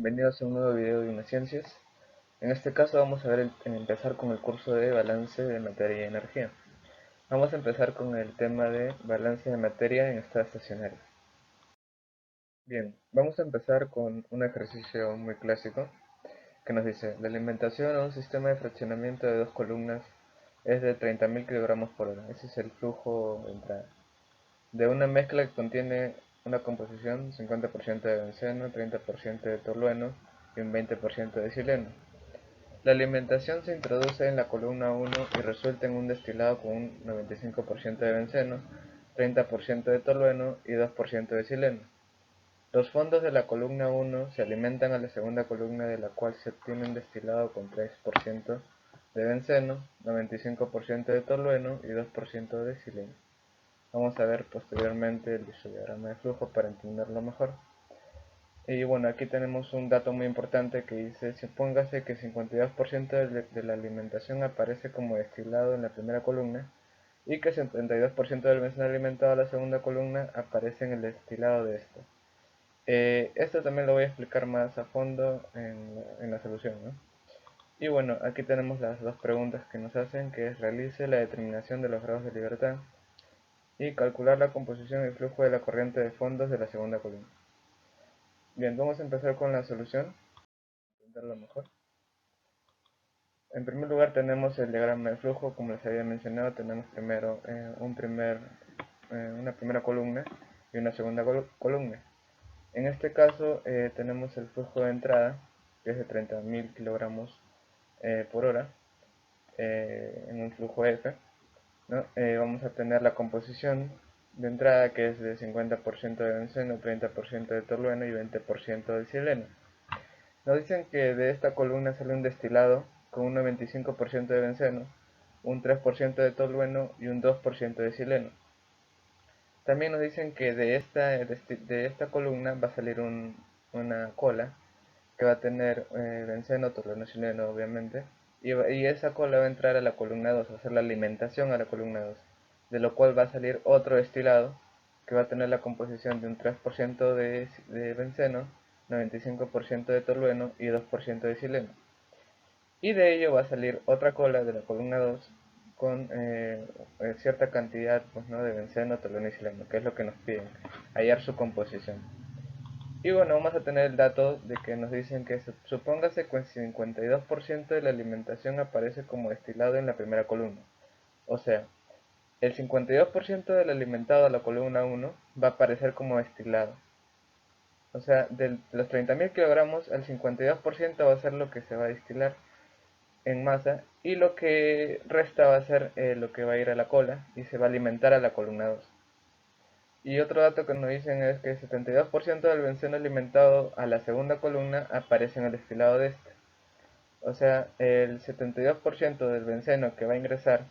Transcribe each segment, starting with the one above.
Bienvenidos a un nuevo video de Unaciencias. En este caso vamos a empezar con el curso de balance de materia y energía. Vamos a empezar con el tema de balance de materia en estado estacionario. Bien, vamos a empezar con un ejercicio muy clásico que nos dice: la alimentación a un sistema de fraccionamiento de dos columnas es de 30.000 kg por hora. Ese es el flujo de entrada de una mezcla que contiene una composición 50% de benceno, 30% de tolueno y un 20% de xileno. La alimentación se introduce en la columna 1 y resulta en un destilado con un 95% de benceno, 30% de tolueno y 2% de xileno. Los fondos de la columna 1 se alimentan a la segunda columna, de la cual se obtiene un destilado con 3% de benceno, 95% de tolueno y 2% de xileno. Vamos a ver posteriormente el histograma de flujo para entenderlo mejor. Y bueno, aquí tenemos un dato muy importante que dice: supóngase que 52% de la alimentación aparece como destilado en la primera columna y que 72% del benceno alimentado a la segunda columna aparece en el destilado de esta. Esto también lo voy a explicar más a fondo en la solución, ¿no? Y bueno, aquí tenemos las dos preguntas que nos hacen, que es: realice la determinación de los grados de libertad y calcular la composición y flujo de la corriente de fondos de la segunda columna. Bien, vamos a empezar con la solución, para entenderlo mejor. En primer lugar tenemos el diagrama de flujo. Como les había mencionado, tenemos primero una primera columna y una segunda columna. En este caso tenemos el flujo de entrada, que es de 30.000 kilogramos por hora, en un flujo F, ¿no? Vamos a tener la composición de entrada, que es de 50% de benceno, 30% de tolueno y 20% de xileno. Nos dicen que de esta columna sale un destilado con un 95% de benceno, un 3% de tolueno y un 2% de xileno. También nos dicen que de esta columna va a salir una cola que va a tener benceno, tolueno, xileno, obviamente, y esa cola va a entrar a la columna 2, va a hacer la alimentación a la columna 2, de lo cual va a salir otro destilado que va a tener la composición de un 3% de benceno, 95% de tolueno y 2% de xileno. Y de ello va a salir otra cola de la columna 2 con cierta cantidad, pues, ¿no?, de benceno, tolueno y xileno, que es lo que nos piden, hallar su composición. Y bueno, vamos a tener el dato de que nos dicen que supóngase que el 52% de la alimentación aparece como destilado en la primera columna. O sea, el 52% del alimentado a la columna 1 va a aparecer como destilado. O sea, de los 30.000 kilogramos, el 52% va a ser lo que se va a destilar en masa, y lo que resta va a ser lo que va a ir a la cola y se va a alimentar a la columna 2. Y otro dato que nos dicen es que el 72% del benceno alimentado a la segunda columna aparece en el destilado de este. O sea, el 72% del benceno que va a ingresar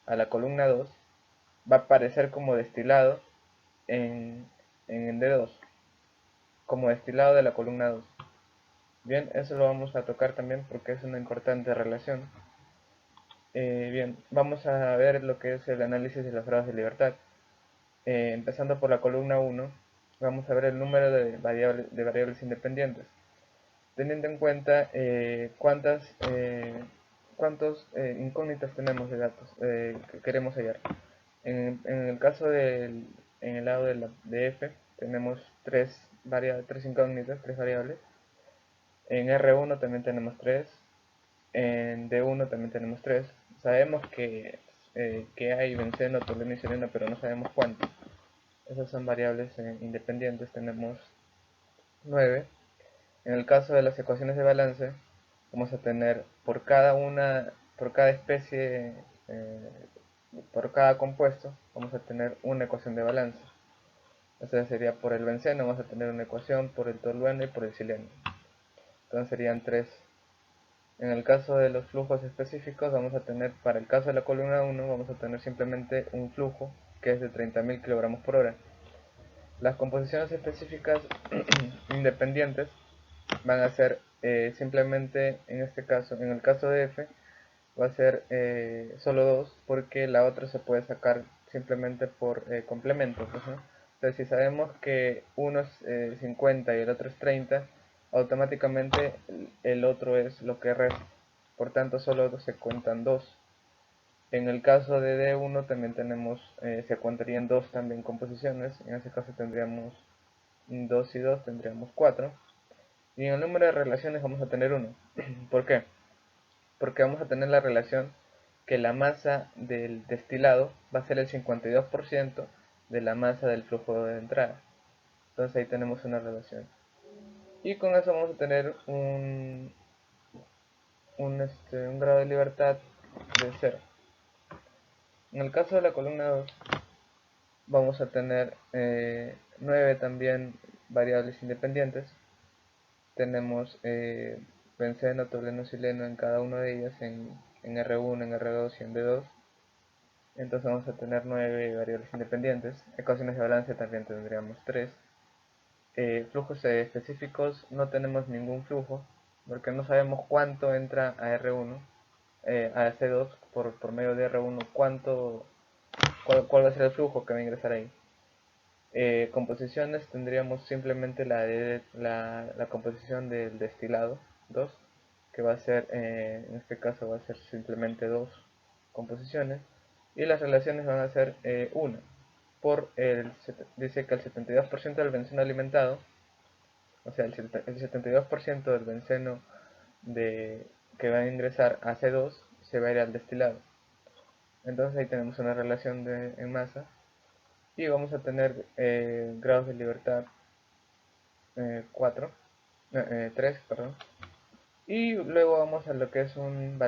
a la columna 2 va a aparecer como destilado en el D2, como destilado de la columna 2. Bien, eso lo vamos a tocar también porque es una importante relación. Bien, vamos a ver lo que es el análisis de los grados de libertad. Empezando por la columna 1, vamos a ver el número de variables independientes, teniendo en cuenta cuántos incógnitas tenemos de datos que queremos hallar. En el caso en el lado de F, tenemos tres incógnitas, tres variables. En R1 también tenemos tres. En D1 también tenemos tres. Sabemos que hay benceno, tolueno y xileno, pero no sabemos cuánto. Esas son variables independientes, tenemos 9. En el caso de las ecuaciones de balance, vamos a tener por cada especie, eh, por cada compuesto, vamos a tener una ecuación de balance. O sea, sería por el benceno, vamos a tener una ecuación, por el tolueno y por el xileno. Entonces serían 3. En el caso de los flujos específicos, vamos a tener, para el caso de la columna 1, vamos a tener simplemente un flujo que es de 30.000 kg por hora. Las composiciones específicas independientes van a ser simplemente, en este caso, en el caso de F, va a ser solo 2, porque la otra se puede sacar simplemente por complemento, pues, ¿no? Entonces, si sabemos que uno es 50 y el otro es 30, automáticamente el otro es lo que resta. Por tanto, solo se cuentan 2. En el caso de D1 también tenemos, se contarían 2 también composiciones. En ese caso tendríamos 2 y 2, tendríamos 4. Y en el número de relaciones vamos a tener 1. ¿Por qué? Porque vamos a tener la relación que la masa del destilado va a ser el 52% de la masa del flujo de entrada. Entonces ahí tenemos una relación. Y con eso vamos a tener un grado de libertad de 0. En el caso de la columna 2 vamos a tener 9 también variables independientes. Tenemos benceno, tolueno, sileno en cada una de ellas, en R1, en R2 y en D2. Entonces vamos a tener 9 variables independientes. Ecuaciones de balance también tendríamos 3. Flujos específicos no tenemos ningún flujo, porque no sabemos cuánto entra a R1, a C2 por medio de R1, cuál va a ser el flujo que va a ingresar ahí. Composiciones tendríamos simplemente la composición del destilado 2, que va a ser, en este caso va a ser simplemente 2 composiciones, y las relaciones van a ser 1 dice que el 72% del benceno alimentado, o sea, el 72% del benceno que va a ingresar a C2 se va a ir al destilado. Entonces ahí tenemos una relación en masa, y vamos a tener grados de libertad 3, perdón. Y luego vamos a lo que es un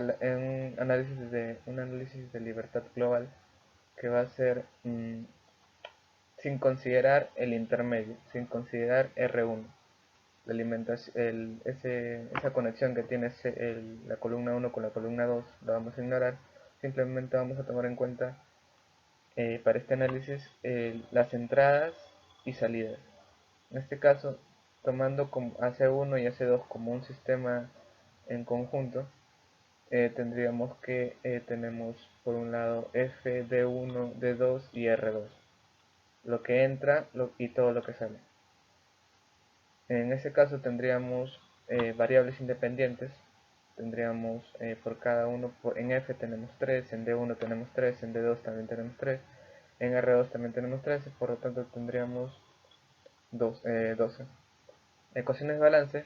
análisis de libertad global, que va a ser sin considerar el intermedio, sin considerar R1, la alimentación, esa conexión que tiene la columna 1 con la columna 2 la vamos a ignorar. Simplemente vamos a tomar en cuenta para este análisis las entradas y salidas. En este caso, tomando como AC1 y AC2 como un sistema en conjunto, tendríamos que tenemos por un lado F, D1, D2 y R2, lo que entra y todo lo que sale. En ese caso tendríamos variables independientes. Tendríamos por cada uno, en F tenemos 3, en D1 tenemos 3, en D2 también tenemos 3, en R2 también tenemos 3, por lo tanto tendríamos 12. Ecuaciones de balance,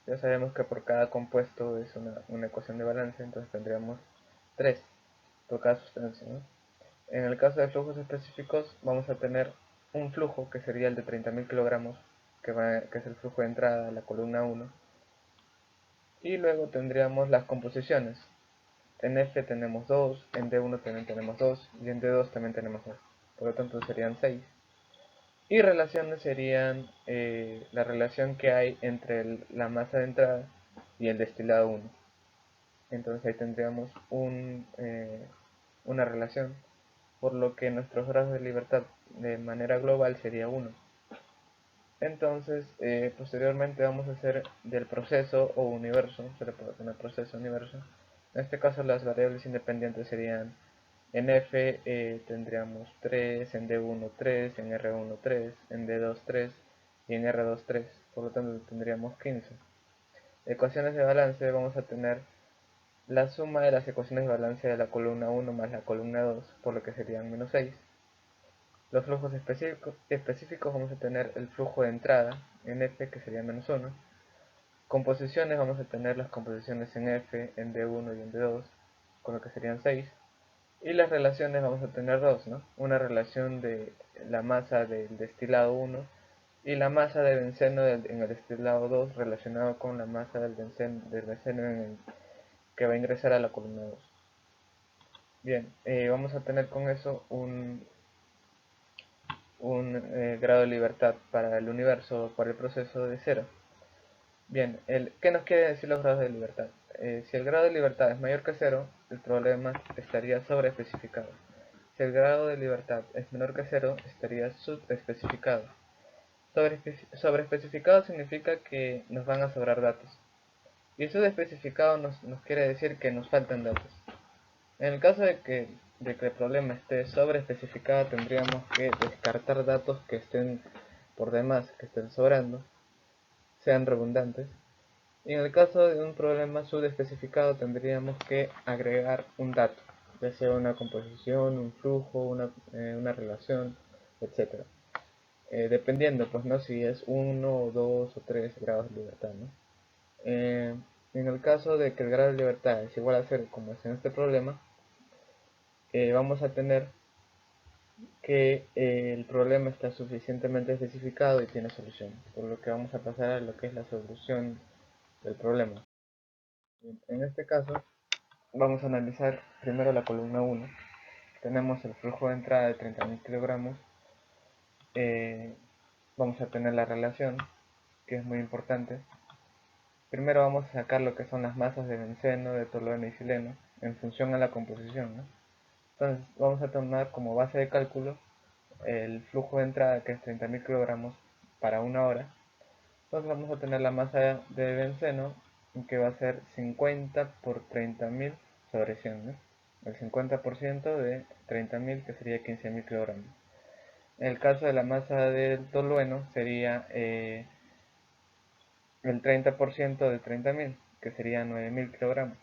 ya sabemos que por cada compuesto es una ecuación de balance, entonces tendríamos 3 por cada sustancia, ¿no? En el caso de flujos específicos vamos a tener un flujo que sería el de 30.000 kilogramos, que es el flujo de entrada a la columna 1, y luego tendríamos las composiciones. En F tenemos 2, en D1 también tenemos 2 y en D2 también tenemos 2, por lo tanto serían 6. Y relaciones serían la relación que hay entre la masa de entrada y el destilado 1. Entonces ahí tendríamos una relación, por lo que nuestros grados de libertad de manera global sería 1. Entonces, posteriormente vamos a hacer del proceso o universo, se le puede poner proceso o universo. En este caso las variables independientes serían en F tendríamos 3, en D1 3, en R1 3, en D2 3 y en R2 3, por lo tanto tendríamos 15. Ecuaciones de balance, vamos a tener la suma de las ecuaciones de balance de la columna 1 más la columna 2, por lo que serían menos 6. Los flujos específicos vamos a tener el flujo de entrada en F, que sería menos 1. Composiciones vamos a tener las composiciones en F, en D1 y en D2, con lo que serían 6. Y las relaciones vamos a tener dos, ¿no? Una relación de la masa del destilado 1 y la masa de benceno en el destilado 2 relacionado con la masa del benceno que va a ingresar a la columna 2. Bien, vamos a tener con eso un grado de libertad para el universo, para el proceso de cero. Bien, ¿qué nos quiere decir los grados de libertad? Si el grado de libertad es mayor que 0, el problema estaría sobreespecificado. Si el grado de libertad es menor que 0, estaría subespecificado. Sobreespecificado significa que nos van a sobrar datos. Y subespecificado nos quiere decir que nos faltan datos. En el caso de que el problema esté sobreespecificado, tendríamos que descartar datos que estén por demás, que estén sobrando. sean redundantes. Y en el caso de un problema subespecificado tendríamos que agregar un dato, ya sea una composición, un flujo, una relación, etcétera. Dependiendo, pues no, si es 1 o 2 o 3 grados de libertad, ¿no? Eh, en el caso de que el grado de libertad es igual a 0, como es en este problema, vamos a tener que el problema está suficientemente especificado y tiene solución, por lo que vamos a pasar a lo que es la solución del problema. En este caso, vamos a analizar primero la columna 1. Tenemos el flujo de entrada de 30.000 kilogramos. Vamos a tener la relación, que es muy importante. Primero vamos a sacar lo que son las masas de benceno, de tolueno y sileno en función a la composición, ¿no? Entonces vamos a tomar como base de cálculo el flujo de entrada, que es 30.000 kilogramos para una hora. Entonces vamos a tener la masa de benceno, que va a ser 50 por 30.000 sobre 100, ¿no? El 50% de 30.000, que sería 15.000 kilogramos. En el caso de la masa del tolueno sería el 30% de 30.000, que sería 9.000 kilogramos.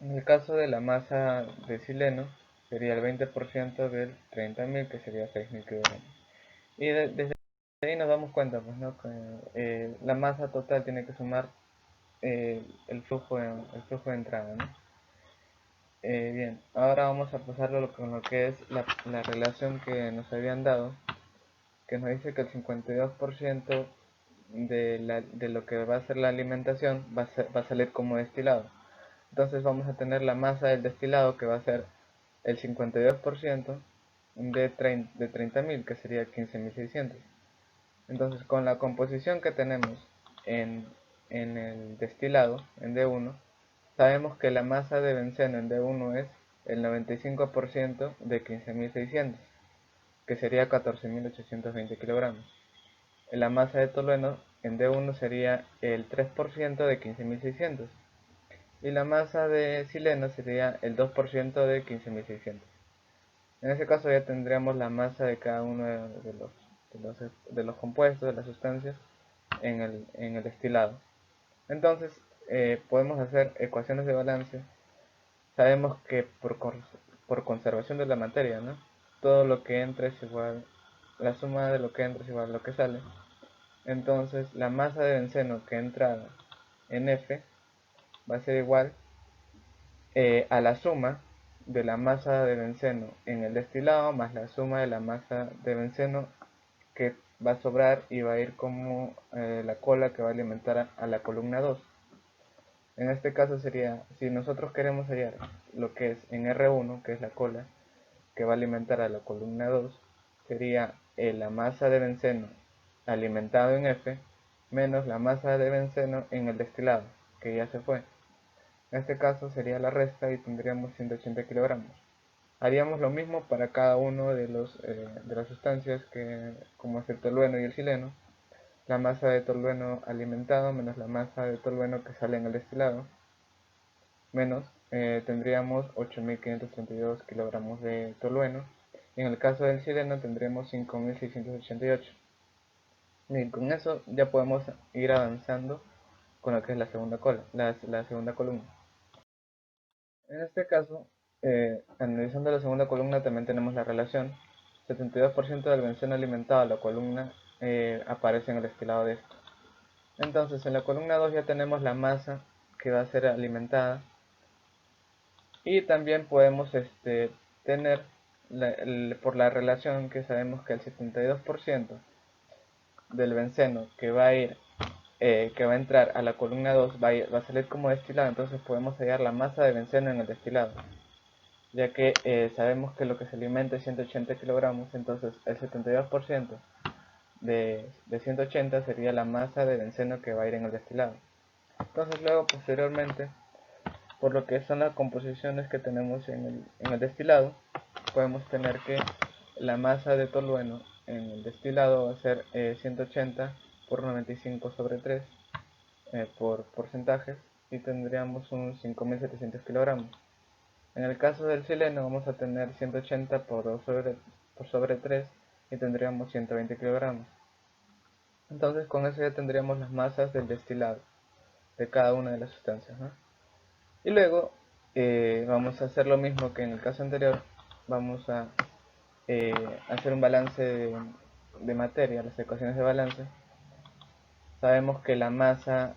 En el caso de la masa de sileno sería el 20% del 30.000, que sería 6.000 kilogramos. Y desde ahí nos damos cuenta, pues, ¿no? Que la masa total tiene que sumar el flujo de entrada, ¿no? Bien, ahora vamos a pasarlo con lo que es la relación que nos habían dado, que nos dice que el 52% de lo que va a ser la alimentación va a salir como destilado. Entonces vamos a tener la masa del destilado, que va a ser el 52% de 30.000, que sería 15.600. Entonces, con la composición que tenemos en, en el destilado, en D1, sabemos que la masa de benceno en D1 es el 95% de 15.600, que sería 14.820 kilogramos. La masa de tolueno en D1 sería el 3% de 15.600, y la masa de sileno sería el 2% de 15.600. En ese caso ya tendríamos la masa de cada uno de los compuestos, de las sustancias, en el destilado. Entonces, podemos hacer ecuaciones de balance. Sabemos que por conservación de la materia, ¿no? Todo lo que entra es igual, la suma de lo que entra es igual a lo que sale. Entonces, la masa de benceno que entra en F va a ser igual a la suma de la masa de benceno en el destilado más la suma de la masa de benceno que va a sobrar y va a ir como la cola que va a alimentar a la columna 2. En este caso sería, si nosotros queremos hallar lo que es en R1, que es la cola que va a alimentar a la columna 2, sería la masa de benceno alimentado en F menos la masa de benceno en el destilado, que ya se fue. En este caso sería la resta y tendríamos 180 kilogramos. Haríamos lo mismo para cada uno de las sustancias, como es el tolueno y el sileno. La masa de tolueno alimentado menos la masa de tolueno que sale en el destilado, menos tendríamos 8.532 kilogramos de tolueno. Y en el caso del sileno tendríamos 5.688. Y con eso ya podemos ir avanzando con lo que es la segunda columna. En este caso, analizando la segunda columna, también tenemos la relación. 72% del benceno alimentado a la columna aparece en el destilado de esto. Entonces, en la columna 2 ya tenemos la masa que va a ser alimentada, y también podemos tener por la relación, que sabemos que el 72% del benceno que va a entrar a la columna 2 va a salir como destilado. Entonces podemos hallar la masa de benceno en el destilado, ya que sabemos que lo que se alimenta es 180 kilogramos. Entonces el 72% de 180 sería la masa de benceno que va a ir en el destilado. Entonces luego, posteriormente, por lo que son las composiciones que tenemos en el destilado, podemos tener que la masa de tolueno en el destilado va a ser 180 por 95 sobre 3 por porcentajes, y tendríamos un 5.700 kilogramos. En el caso del sileno vamos a tener 180 por sobre 3 y tendríamos 120 kilogramos. Entonces con eso ya tendríamos las masas del destilado de cada una de las sustancias, ¿no? Y luego vamos a hacer lo mismo que en el caso anterior. Vamos a hacer un balance de materia, las ecuaciones de balance. Sabemos que la masa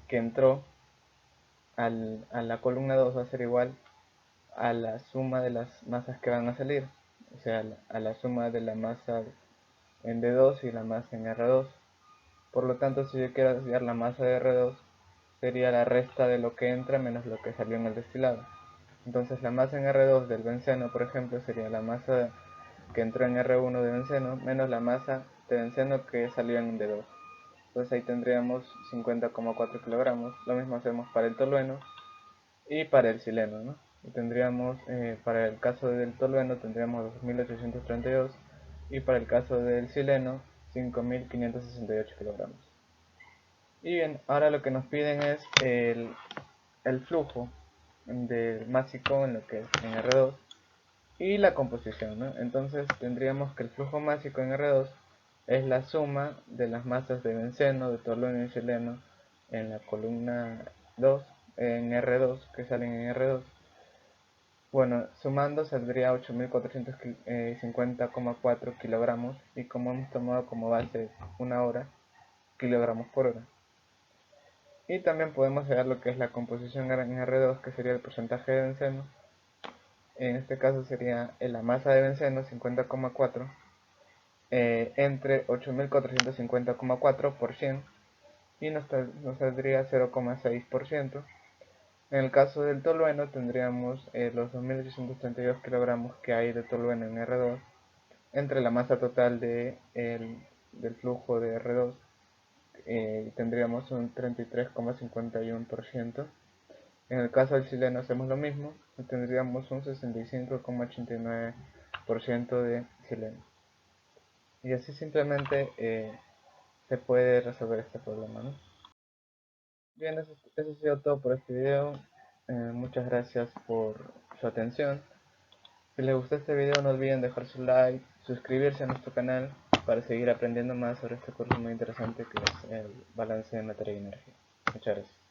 que entró a la columna 2 va a ser igual a la suma de las masas que van a salir, o sea, a la suma de la masa en D2 y la masa en R2. Por lo tanto, si yo quiero hallar la masa de R2, sería la resta de lo que entra menos lo que salió en el destilado. Entonces la masa en R2 del benceno, por ejemplo, sería la masa que entró en R1 de benceno menos la masa de benceno que salió en D2. Entonces ahí tendríamos 50,4 kilogramos. Lo mismo hacemos para el tolueno y para el sileno, ¿no? Y tendríamos, para el caso del tolueno tendríamos 2.832 y para el caso del sileno 5.568 kilogramos. Y bien, ahora lo que nos piden es el flujo del másico en lo que es en R2 y la composición, ¿no? Entonces tendríamos que el flujo másico en R2 es la suma de las masas de benceno, de tolueno y sileno en la columna 2, en R2, que salen en R2. Bueno, sumando saldría 8.450,4 kilogramos y como hemos tomado como base una hora, kilogramos por hora. Y también podemos hallar lo que es la composición en R2, que sería el porcentaje de benceno. En este caso sería la masa de benceno 50,4 entre 8.450,4 por 100 y nos saldría 0,6%. En el caso del tolueno tendríamos los 2.832 kilogramos que hay de tolueno en R2 entre la masa total del flujo de R2 tendríamos un 33,51%. En el caso del sileno hacemos lo mismo y tendríamos un 65,89% de sileno. Y así simplemente se puede resolver este problema, ¿no? Bien, eso ha sido todo por este video. Muchas gracias por su atención. Si les gustó este video no olviden dejar su like, suscribirse a nuestro canal para seguir aprendiendo más sobre este curso muy interesante que es el balance de materia y energía. Muchas gracias.